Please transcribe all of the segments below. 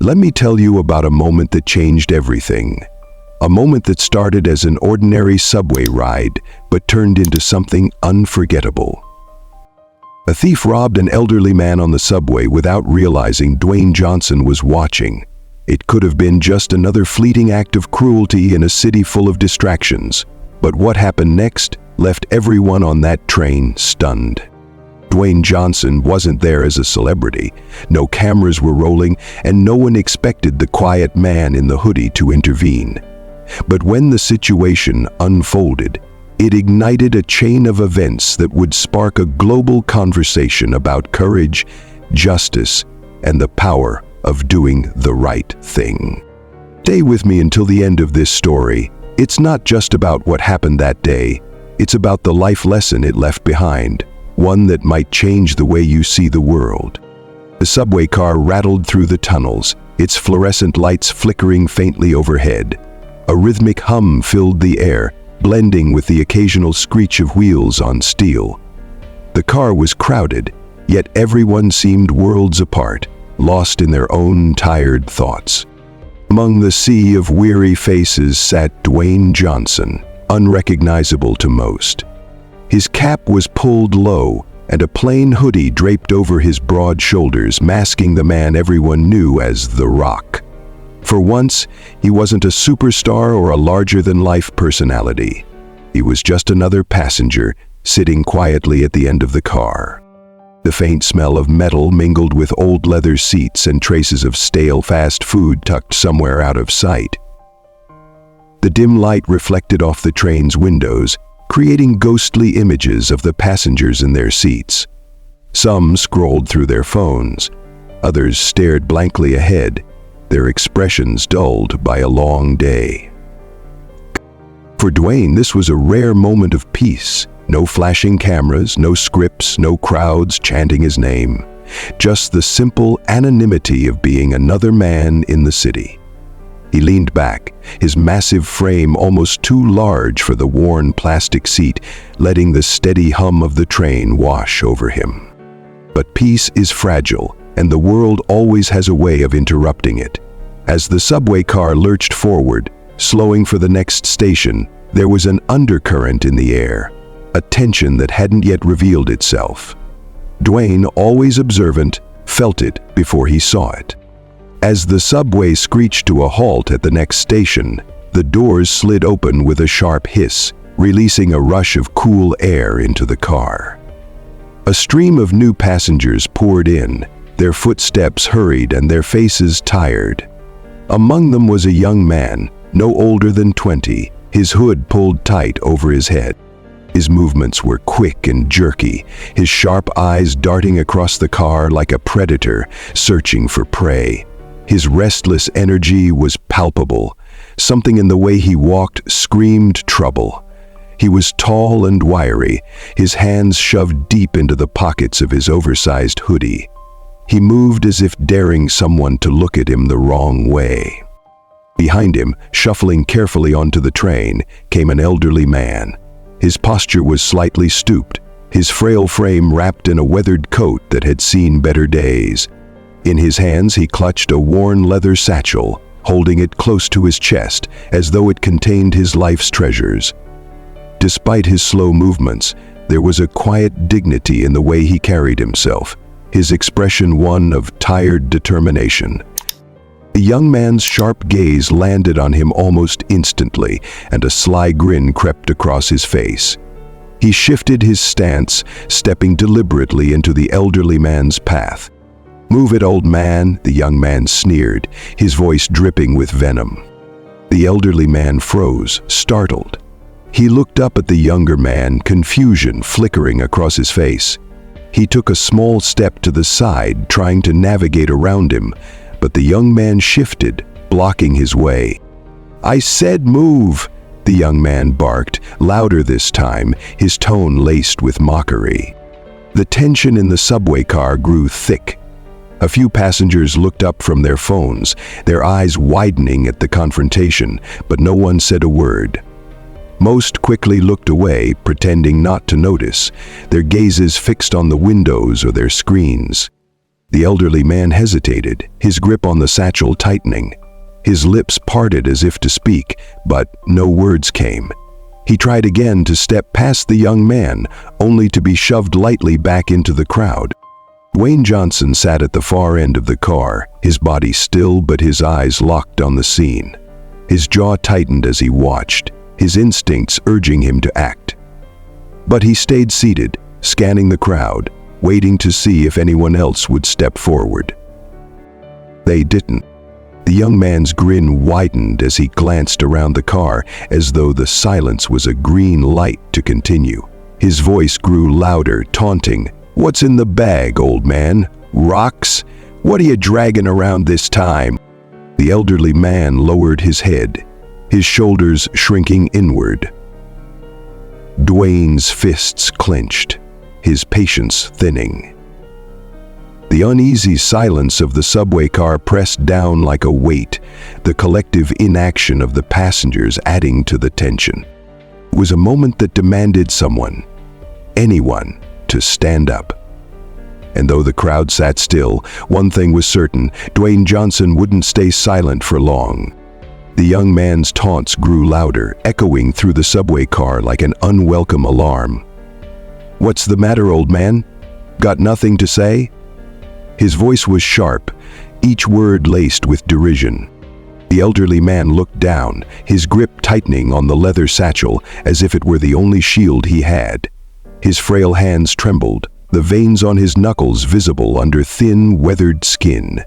Let me tell you about a moment that changed everything. A moment that started as an ordinary subway ride, but turned into something unforgettable. A thief robbed an elderly man on the subway without realizing Dwayne Johnson was watching. It could have been just another fleeting act of cruelty in a city full of distractions. But what happened next left everyone on that train stunned. Dwayne Johnson wasn't there as a celebrity. No cameras were rolling, and no one expected the quiet man in the hoodie to intervene. But when the situation unfolded, it ignited a chain of events that would spark a global conversation about courage, justice, and the power of doing the right thing. Stay with me until the end of this story. It's not just about what happened that day. It's about the life lesson it left behind, one that might change the way you see the world. The subway car rattled through the tunnels, its fluorescent lights flickering faintly overhead. A rhythmic hum filled the air, blending with the occasional screech of wheels on steel. The car was crowded, yet everyone seemed worlds apart, lost in their own tired thoughts. Among the sea of weary faces sat Dwayne Johnson, unrecognizable to most. His cap was pulled low, and a plain hoodie draped over his broad shoulders, masking the man everyone knew as The Rock. For once, he wasn't a superstar or a larger-than-life personality. He was just another passenger, sitting quietly at the end of the car. The faint smell of metal mingled with old leather seats and traces of stale fast food tucked somewhere out of sight. The dim light reflected off the train's windows, creating ghostly images of the passengers in their seats. Some scrolled through their phones. Others stared blankly ahead, their expressions dulled by a long day. For Dwayne, this was a rare moment of peace. No flashing cameras, no scripts, no crowds chanting his name. Just the simple anonymity of being another man in the city. He leaned back, his massive frame almost too large for the worn plastic seat, letting the steady hum of the train wash over him. But peace is fragile, and the world always has a way of interrupting it. As the subway car lurched forward, slowing for the next station, there was an undercurrent in the air, a tension that hadn't yet revealed itself. Dwayne, always observant, felt it before he saw it. As the subway screeched to a halt at the next station, the doors slid open with a sharp hiss, releasing a rush of cool air into the car. A stream of new passengers poured in, their footsteps hurried and their faces tired. Among them was a young man, no older than 20, his hood pulled tight over his head. His movements were quick and jerky, his sharp eyes darting across the car like a predator, searching for prey. His restless energy was palpable. Something in the way he walked screamed trouble. He was tall and wiry, his hands shoved deep into the pockets of his oversized hoodie. He moved as if daring someone to look at him the wrong way. Behind him, shuffling carefully onto the train, came an elderly man. His posture was slightly stooped, his frail frame wrapped in a weathered coat that had seen better days. In his hands he clutched a worn leather satchel, holding it close to his chest as though it contained his life's treasures. Despite his slow movements, there was a quiet dignity in the way he carried himself, his expression one of tired determination. The young man's sharp gaze landed on him almost instantly, and a sly grin crept across his face. He shifted his stance, stepping deliberately into the elderly man's path. "Move it, old man," the young man sneered, his voice dripping with venom. The elderly man froze, startled. He looked up at the younger man, confusion flickering across his face. He took a small step to the side, trying to navigate around him, but the young man shifted, blocking his way. "I said move," the young man barked, louder this time, his tone laced with mockery. The tension in the subway car grew thick. A few passengers looked up from their phones, their eyes widening at the confrontation, but no one said a word. Most quickly looked away, pretending not to notice, their gazes fixed on the windows or their screens. The elderly man hesitated, his grip on the satchel tightening. His lips parted as if to speak, but no words came. He tried again to step past the young man, only to be shoved lightly back into the crowd. Dwayne Johnson sat at the far end of the car, his body still but his eyes locked on the scene. His jaw tightened as he watched, his instincts urging him to act. But he stayed seated, scanning the crowd, waiting to see if anyone else would step forward. They didn't. The young man's grin widened as he glanced around the car, as though the silence was a green light to continue. His voice grew louder, taunting. "What's in the bag, old man? Rocks? What are you dragging around this time?" The elderly man lowered his head, his shoulders shrinking inward. Dwayne's fists clenched, his patience thinning. The uneasy silence of the subway car pressed down like a weight, the collective inaction of the passengers adding to the tension. It was a moment that demanded someone, anyone, to stand up. And though the crowd sat still, one thing was certain: Dwayne Johnson wouldn't stay silent for long. The young man's taunts grew louder, echoing through the subway car like an unwelcome alarm. "What's the matter, old man? Got nothing to say?" His voice was sharp, each word laced with derision. The elderly man looked down, his grip tightening on the leather satchel as if it were the only shield he had. His frail hands trembled, the veins on his knuckles visible under thin, weathered skin.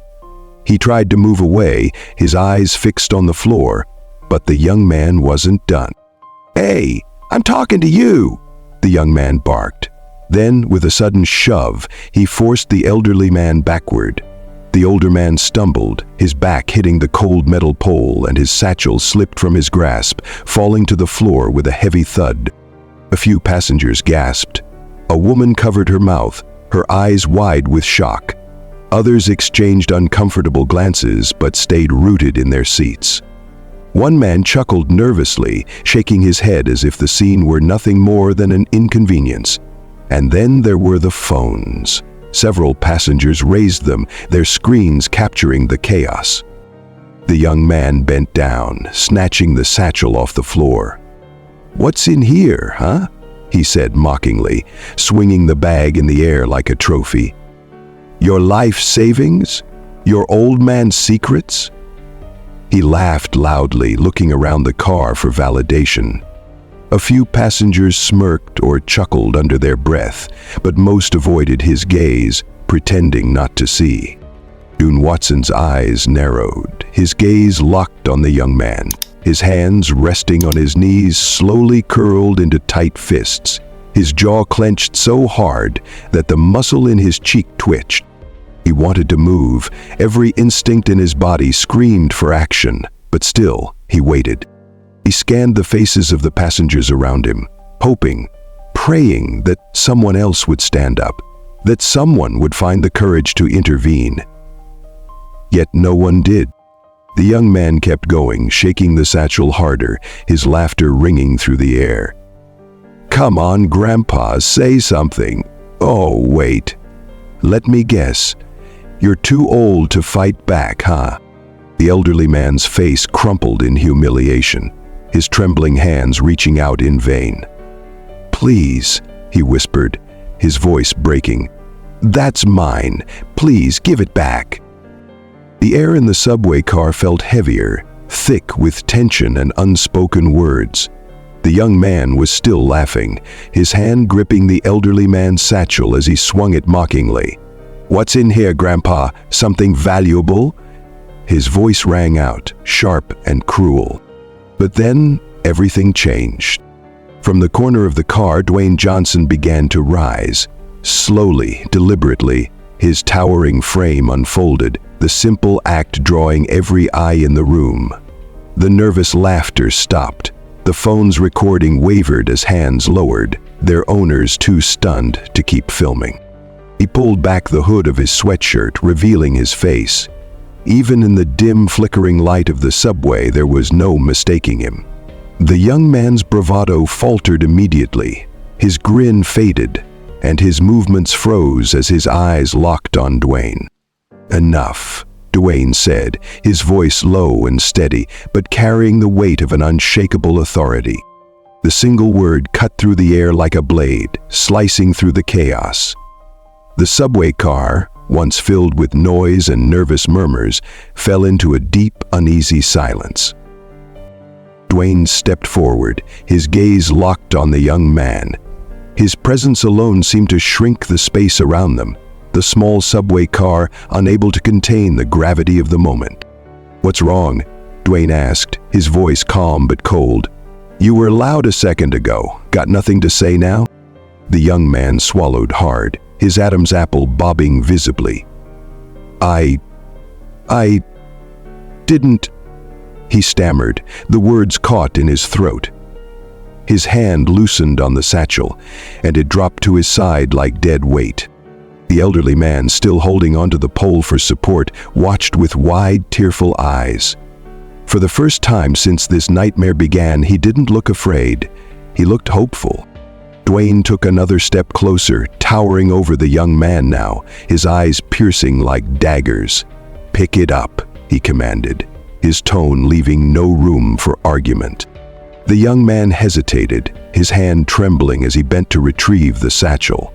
He tried to move away, his eyes fixed on the floor, but the young man wasn't done. "Hey, I'm talking to you!" the young man barked. Then, with a sudden shove, he forced the elderly man backward. The older man stumbled, his back hitting the cold metal pole, and his satchel slipped from his grasp, falling to the floor with a heavy thud. A few passengers gasped. A woman covered her mouth, her eyes wide with shock. Others exchanged uncomfortable glances but stayed rooted in their seats. One man chuckled nervously, shaking his head as if the scene were nothing more than an inconvenience. And then there were the phones. Several passengers raised them, their screens capturing the chaos. The young man bent down, snatching the satchel off the floor. "What's in here, huh?" he said mockingly, swinging the bag in the air like a trophy. "Your life savings? Your old man's secrets?" He laughed loudly, looking around the car for validation. A few passengers smirked or chuckled under their breath, but most avoided his gaze, pretending not to see. Dwayne Watson's eyes narrowed, his gaze locked on the young man. His hands, resting on his knees, slowly curled into tight fists. His jaw clenched so hard that the muscle in his cheek twitched. He wanted to move, every instinct in his body screamed for action, but still, he waited. He scanned the faces of the passengers around him, hoping, praying that someone else would stand up, that someone would find the courage to intervene. Yet no one did. The young man kept going, shaking the satchel harder, his laughter ringing through the air. "Come on, Grandpa, say something." "Oh, wait. Let me guess. You're too old to fight back, huh?" The elderly man's face crumpled in humiliation, his trembling hands reaching out in vain. "Please," he whispered, his voice breaking. "That's mine. Please give it back." The air in the subway car felt heavier, thick with tension and unspoken words. The young man was still laughing, his hand gripping the elderly man's satchel as he swung it mockingly. "What's in here, Grandpa? Something valuable?" His voice rang out, sharp and cruel. But then, everything changed. From the corner of the car, Dwayne Johnson began to rise. Slowly, deliberately, his towering frame unfolded, the simple act drawing every eye in the room. The nervous laughter stopped. The phone's recording wavered as hands lowered, their owners too stunned to keep filming. He pulled back the hood of his sweatshirt, revealing his face. Even in the dim, flickering light of the subway, there was no mistaking him. The young man's bravado faltered immediately. His grin faded, and his movements froze as his eyes locked on Dwayne. "Enough," Dwayne said, his voice low and steady, but carrying the weight of an unshakable authority. The single word cut through the air like a blade, slicing through the chaos. The subway car, once filled with noise and nervous murmurs, fell into a deep, uneasy silence. Dwayne stepped forward, his gaze locked on the young man. His presence alone seemed to shrink the space around them, the small subway car unable to contain the gravity of the moment. "What's wrong?" Dwayne asked, his voice calm but cold. "You were loud a second ago. Got nothing to say now?" The young man swallowed hard, his Adam's apple bobbing visibly. I didn't," he stammered, the words caught in his throat. His hand loosened on the satchel, and it dropped to his side like dead weight. The elderly man, still holding onto the pole for support, watched with wide, tearful eyes. For the first time since this nightmare began, he didn't look afraid. He looked hopeful. Dwayne took another step closer, towering over the young man now, his eyes piercing like daggers. "Pick it up," he commanded, his tone leaving no room for argument. The young man hesitated, his hand trembling as he bent to retrieve the satchel.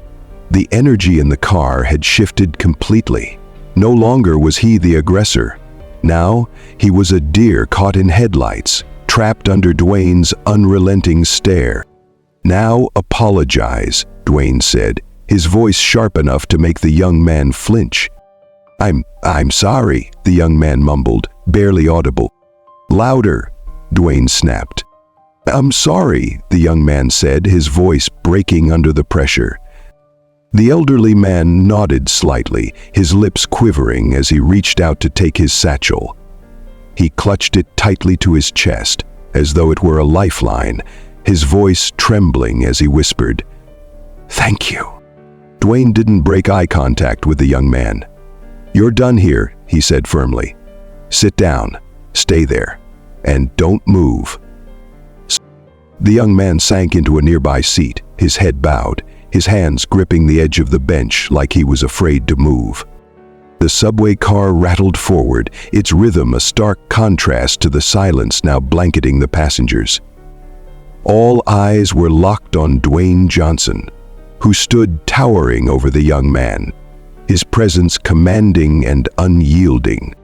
The energy in the car had shifted completely. No longer was he the aggressor. Now, he was a deer caught in headlights, trapped under Dwayne's unrelenting stare. "Now apologize," Dwayne said, his voice sharp enough to make the young man flinch. I'm sorry," the young man mumbled, barely audible. "Louder," Dwayne snapped. "I'm sorry," the young man said, his voice breaking under the pressure. The elderly man nodded slightly, his lips quivering as he reached out to take his satchel. He clutched it tightly to his chest, as though it were a lifeline, his voice trembling as he whispered, "Thank you." Dwayne didn't break eye contact with the young man. "You're done here," he said firmly. "Sit down, stay there, and don't move." The young man sank into a nearby seat, his head bowed, his hands gripping the edge of the bench like he was afraid to move. The subway car rattled forward, its rhythm a stark contrast to the silence now blanketing the passengers. All eyes were locked on Dwayne Johnson, who stood towering over the young man, his presence commanding and unyielding.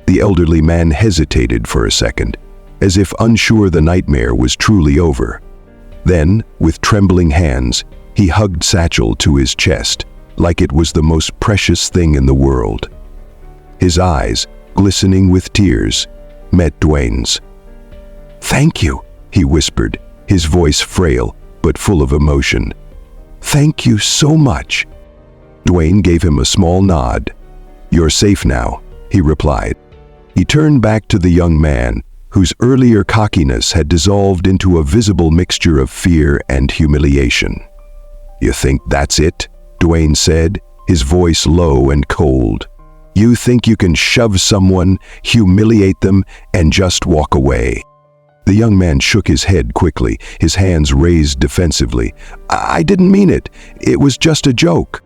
The elderly man hesitated for a second, as if unsure the nightmare was truly over. Then, with trembling hands, he hugged Satchel to his chest, like it was the most precious thing in the world. His eyes, glistening with tears, met Dwayne's. "Thank you," he whispered, his voice frail but full of emotion. "Thank you so much." Dwayne gave him a small nod. "You're safe now," he replied. He turned back to the young man, whose earlier cockiness had dissolved into a visible mixture of fear and humiliation. "You think that's it?" Dwayne said, his voice low and cold. "You think you can shove someone, humiliate them, and just walk away?" The young man shook his head quickly, his hands raised defensively. I didn't mean it. It was just a joke."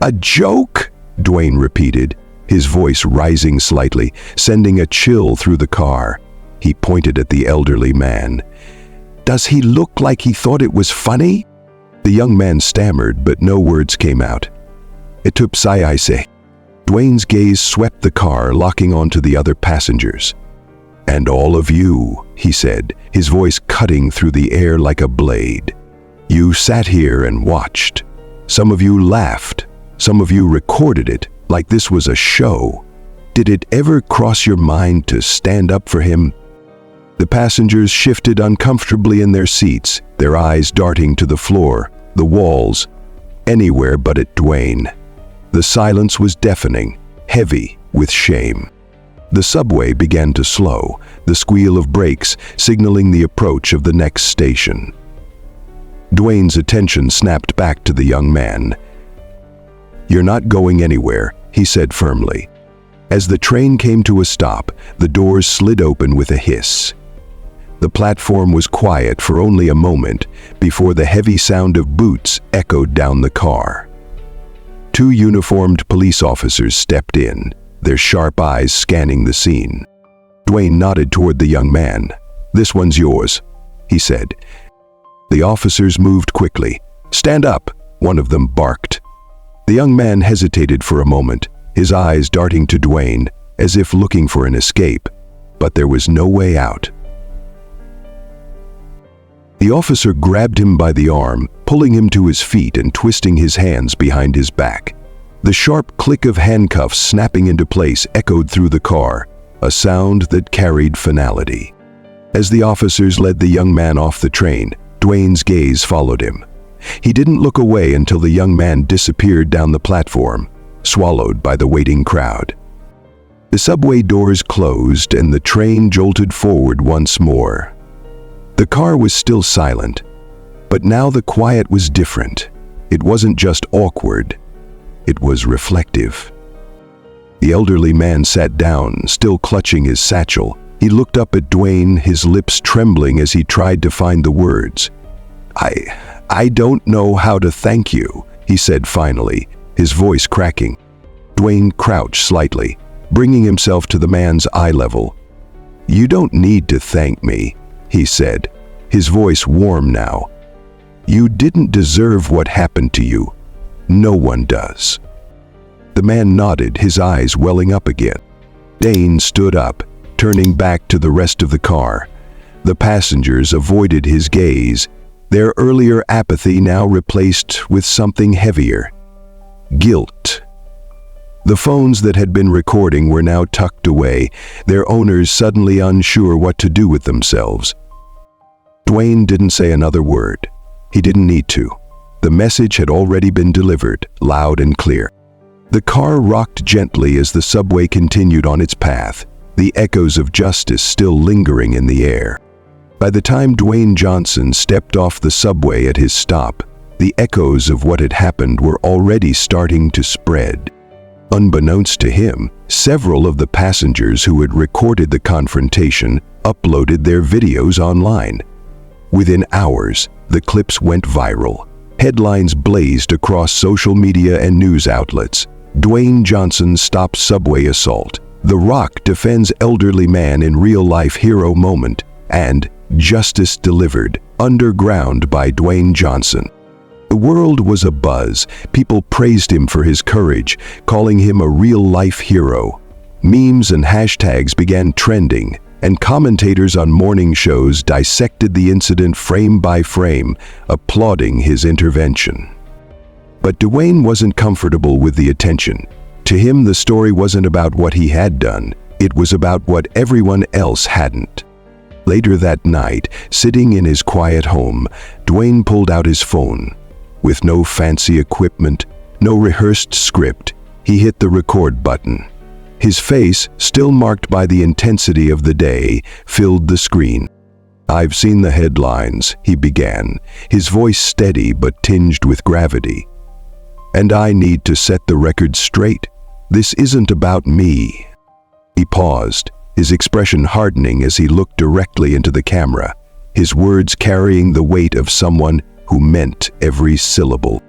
"A joke?" Dwayne repeated, his voice rising slightly, sending a chill through the car. He pointed at the elderly man. "Does he look like he thought it was funny?" The young man stammered, but no words came out. "Etupsai." Dwayne's gaze swept the car, locking onto the other passengers. "And all of you," he said, his voice cutting through the air like a blade. "You sat here and watched. Some of you laughed. Some of you recorded it like this was a show. Did it ever cross your mind to stand up for him?" The passengers shifted uncomfortably in their seats, their eyes darting to the floor, the walls, anywhere but at Dwayne. The silence was deafening, heavy with shame. The subway began to slow, the squeal of brakes signaling the approach of the next station. Dwayne's attention snapped back to the young man. "You're not going anywhere," he said firmly. As the train came to a stop, the doors slid open with a hiss. The platform was quiet for only a moment before the heavy sound of boots echoed down the car. Two uniformed police officers stepped in, their sharp eyes scanning the scene. Dwayne nodded toward the young man. "This one's yours," he said. The officers moved quickly. "Stand up," one of them barked. The young man hesitated for a moment, his eyes darting to Dwayne, as if looking for an escape, but there was no way out. The officer grabbed him by the arm, pulling him to his feet and twisting his hands behind his back. The sharp click of handcuffs snapping into place echoed through the car, a sound that carried finality. As the officers led the young man off the train, Dwayne's gaze followed him. He didn't look away until the young man disappeared down the platform, swallowed by the waiting crowd. The subway doors closed and the train jolted forward once more. The car was still silent, but now the quiet was different. It wasn't just awkward, it was reflective. The elderly man sat down, still clutching his satchel. He looked up at Dwayne, his lips trembling as he tried to find the words. I don't know how to thank you," he said finally, his voice cracking. Dwayne crouched slightly, bringing himself to the man's eye level. "You don't need to thank me," he said, his voice warm now. "You didn't deserve what happened to you. No one does." The man nodded, his eyes welling up again. Dane stood up, turning back to the rest of the car. The passengers avoided his gaze, their earlier apathy now replaced with something heavier. Guilt. The phones that had been recording were now tucked away, their owners suddenly unsure what to do with themselves. Dwayne didn't say another word. He didn't need to. The message had already been delivered, loud and clear. The car rocked gently as the subway continued on its path, the echoes of justice still lingering in the air. By the time Dwayne Johnson stepped off the subway at his stop, the echoes of what had happened were already starting to spread. Unbeknownst to him, several of the passengers who had recorded the confrontation uploaded their videos online. Within hours, the clips went viral. Headlines blazed across social media and news outlets. Dwayne Johnson stops subway assault. The Rock defends elderly man in real-life hero moment. And justice delivered, underground by Dwayne Johnson. The world was abuzz. People praised him for his courage, calling him a real-life hero. Memes and hashtags began trending, and commentators on morning shows dissected the incident frame by frame, applauding his intervention. But Dwayne wasn't comfortable with the attention. To him, the story wasn't about what he had done. It was about what everyone else hadn't. Later that night, sitting in his quiet home, Dwayne pulled out his phone. With no fancy equipment, no rehearsed script, he hit the record button. His face, still marked by the intensity of the day, filled the screen. "I've seen the headlines," he began, his voice steady but tinged with gravity. "And I need to set the record straight. This isn't about me." He paused, his expression hardening as he looked directly into the camera, his words carrying the weight of someone who meant every syllable.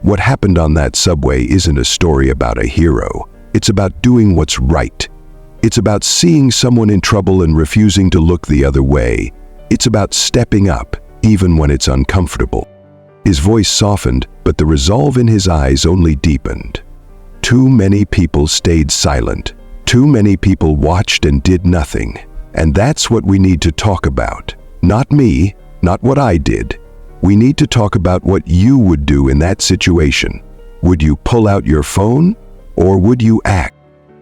What happened on that subway isn't a story about a hero. It's about doing what's right. It's about seeing someone in trouble and refusing to look the other way. It's about stepping up, even when it's uncomfortable. His voice softened, but the resolve in his eyes only deepened. Too many people stayed silent. Too many people watched and did nothing. And that's what we need to talk about. Not me, not what I did. We need to talk about what you would do in that situation. Would you pull out your phone, or would you act?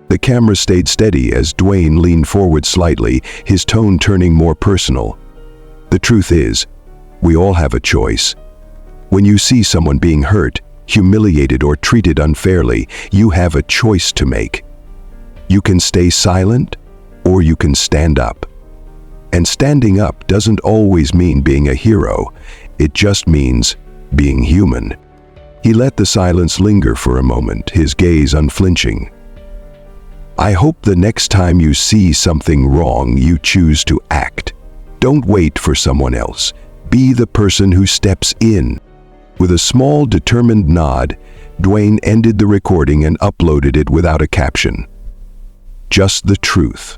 The camera stayed steady as Dwayne leaned forward slightly, his tone turning more personal. The truth is, we all have a choice. When you see someone being hurt, humiliated, or treated unfairly, you have a choice to make. You can stay silent, or you can stand up. And standing up doesn't always mean being a hero. It just means being human. He let the silence linger for a moment, his gaze unflinching. "I hope the next time you see something wrong, you choose to act. Don't wait for someone else. Be the person who steps in." With a small, determined nod, Dwayne ended the recording and uploaded it without a caption. just the truth.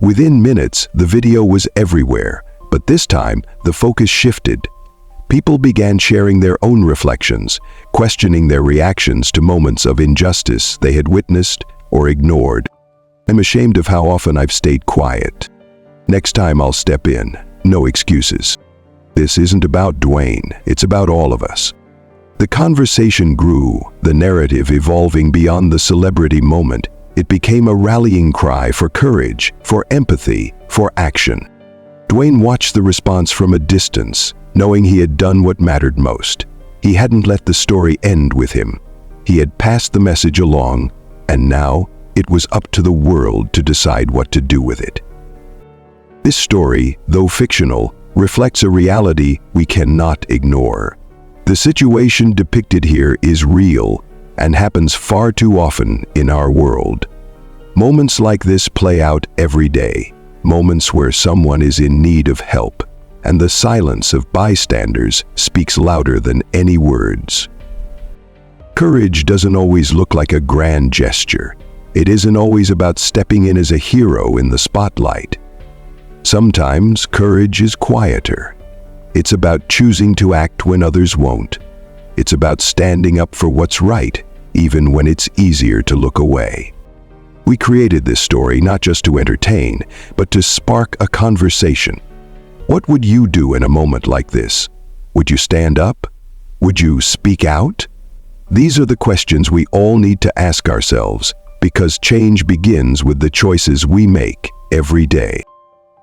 Within minutes, the video was everywhere, but this time, the focus shifted. People began sharing their own reflections, questioning their reactions to moments of injustice they had witnessed or ignored. I'm ashamed of how often I've stayed quiet. Next time I'll step in. No excuses. This isn't about Dwayne, it's about all of us. The conversation grew, the narrative evolving beyond the celebrity moment. It became a rallying cry for courage, for empathy, for action. Dwayne watched the response from a distance, knowing he had done what mattered most. He hadn't let the story end with him. He had passed the message along, and now it was up to the world to decide what to do with it. This story, though fictional, reflects a reality we cannot ignore. The situation depicted here is real and happens far too often in our world. Moments like this play out every day, moments where someone is in need of help, and the silence of bystanders speaks louder than any words. Courage doesn't always look like a grand gesture. It isn't always about stepping in as a hero in the spotlight. Sometimes courage is quieter. It's about choosing to act when others won't. It's about standing up for what's right, even when it's easier to look away. We created this story not just to entertain, but to spark a conversation. What would you do in a moment like this? Would you stand up? Would you speak out? These are the questions we all need to ask ourselves, because change begins with the choices we make every day.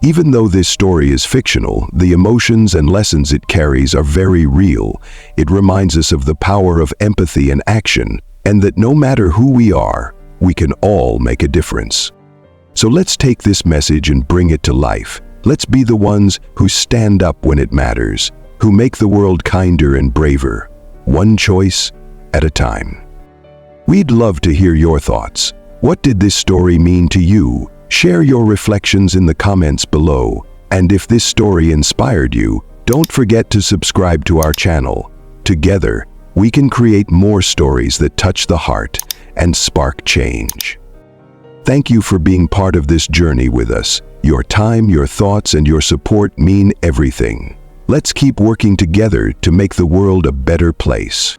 Even though this story is fictional, the emotions and lessons it carries are very real. It reminds us of the power of empathy and action, and that no matter who we are, we can all make a difference. So let's take this message and bring it to life. Let's be the ones who stand up when it matters, who make the world kinder and braver, one choice at a time. We'd love to hear your thoughts. What did this story mean to you? Share your reflections in the comments below. And if this story inspired you, don't forget to subscribe to our channel. Together, we can create more stories that touch the heart and spark change. Thank you for being part of this journey with us. Your time, your thoughts, and your support mean everything. Let's keep working together to make the world a better place.